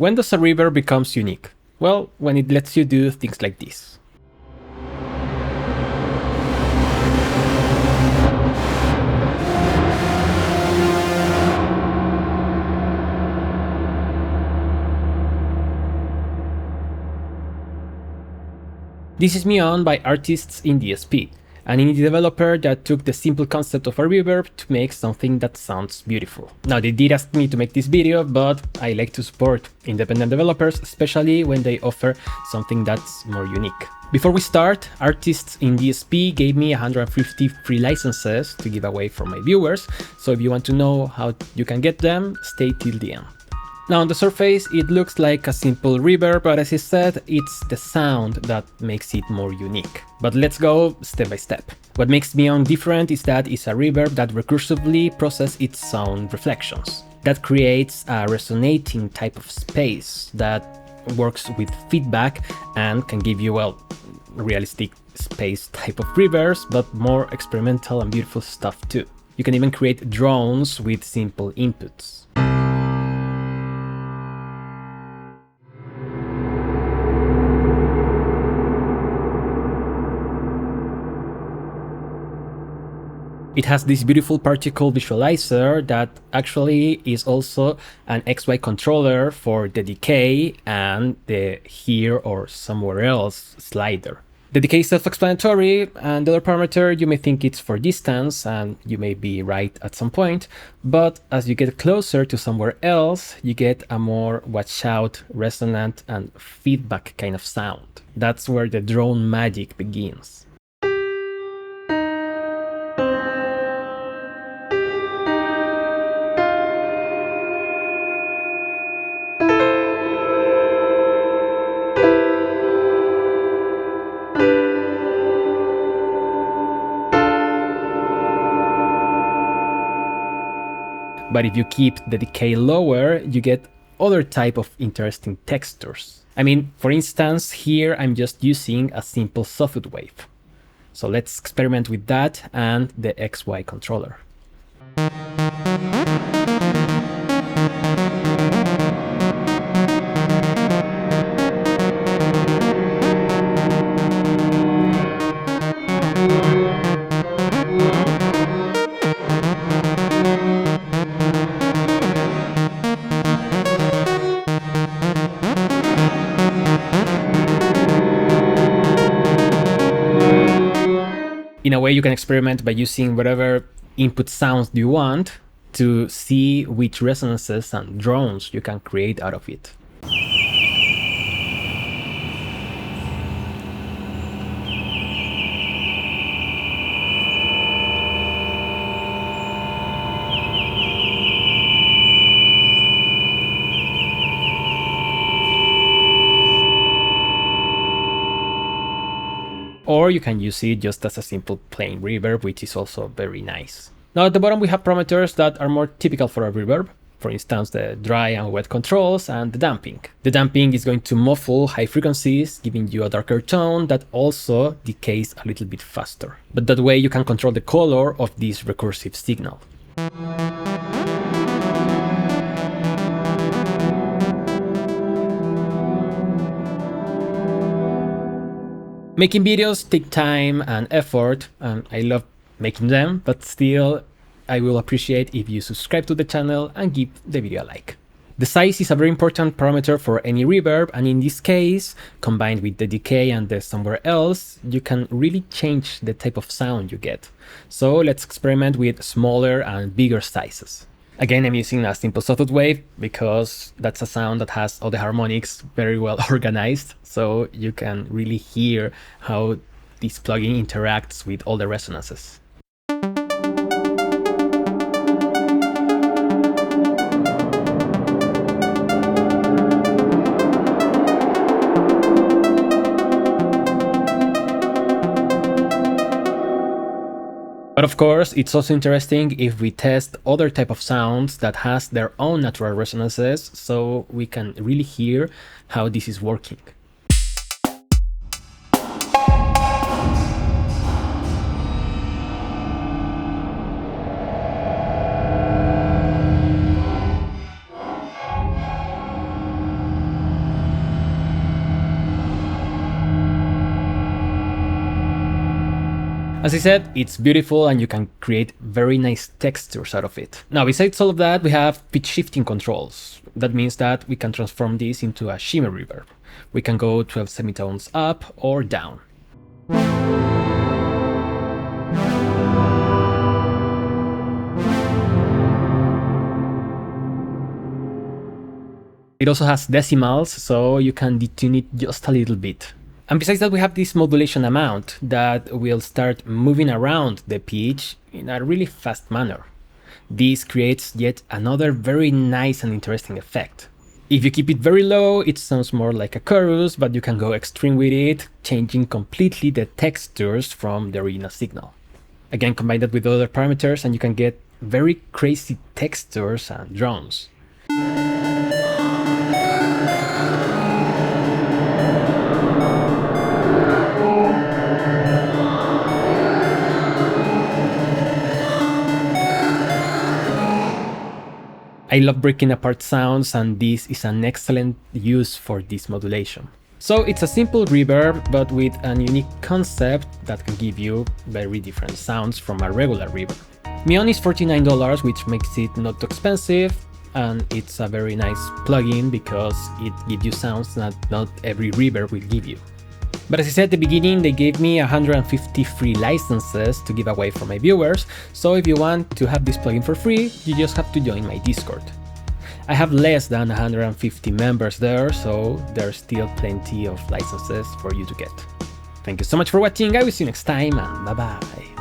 When does a reverb becomes unique? Well, when it lets you do things like this. This is Myon by artists in DSP, an indie developer that took the simple concept of a reverb to make something that sounds beautiful. Now, they did ask me to make this video, but I like to support independent developers, especially when they offer something that's more unique. Before we start, artists in DSP gave me 150 free licenses to give away for my viewers, so if you want to know how you can get them, stay till the end. Now on the surface it looks like a simple reverb, but as I said, it's the sound that makes it more unique. But let's go step by step. What makes Myon different is that it's a reverb that recursively processes its sound reflections. That creates a resonating type of space that works with feedback and can give you, well, realistic space type of reverbs, but more experimental and beautiful stuff too. You can even create drones with simple inputs. It has this beautiful particle visualizer that actually is also an XY controller for the decay and the here or somewhere else slider. The decay is self-explanatory, and the other parameter you may think it's for distance, and you may be right at some point, but as you get closer to somewhere else, you get a more watch out, resonant and feedback kind of sound. That's where the drone magic begins. But if you keep the decay lower, you get other type of interesting textures. I mean, for instance, here I'm just using a simple soft wave. So let's experiment with that and the XY controller. In a way, you can experiment by using whatever input sounds you want to see which resonances and drones you can create out of it. Or you can use it just as a simple plain reverb, which is also very nice. Now at the bottom we have parameters that are more typical for a reverb. For instance, the dry and wet controls and the damping. The damping is going to muffle high frequencies, giving you a darker tone that also decays a little bit faster. But that way you can control the color of this recursive signal. Making videos take time and effort, and I love making them, but still I will appreciate if you subscribe to the channel and give the video a like. The size is a very important parameter for any reverb, and in this case, combined with the decay and the somewhere else, you can really change the type of sound you get. So let's experiment with smaller and bigger sizes. Again, I'm using a simple soft wave because that's a sound that has all the harmonics very well organized, so you can really hear how this plugin interacts with all the resonances. But of course, it's also interesting if we test other type of sounds that has their own natural resonances, so we can really hear how this is working. As I said, it's beautiful and you can create very nice textures out of it. Now, besides all of that, we have pitch shifting controls. That means that we can transform this into a shimmer reverb. We can go 12 semitones up or down. It also has decimals, so you can detune it just a little bit. And besides that, we have this modulation amount that will start moving around the pitch in a really fast manner. This creates yet another very nice and interesting effect. If you keep it very low, it sounds more like a chorus, but you can go extreme with it, changing completely the textures from the original signal. Again, combine that with other parameters and you can get very crazy textures and drones. I love breaking apart sounds, and this is an excellent use for this modulation. So it's a simple reverb, but with a unique concept that can give you very different sounds from a regular reverb. Myon is $49, which makes it not too expensive, and it's a very nice plugin because it gives you sounds that not every reverb will give you. But as I said at the beginning, they gave me 150 free licenses to give away for my viewers, so if you want to have this plugin for free, you just have to join my Discord. I have less than 150 members there, so there's still plenty of licenses for you to get. Thank you so much for watching, I will see you next time, and bye bye.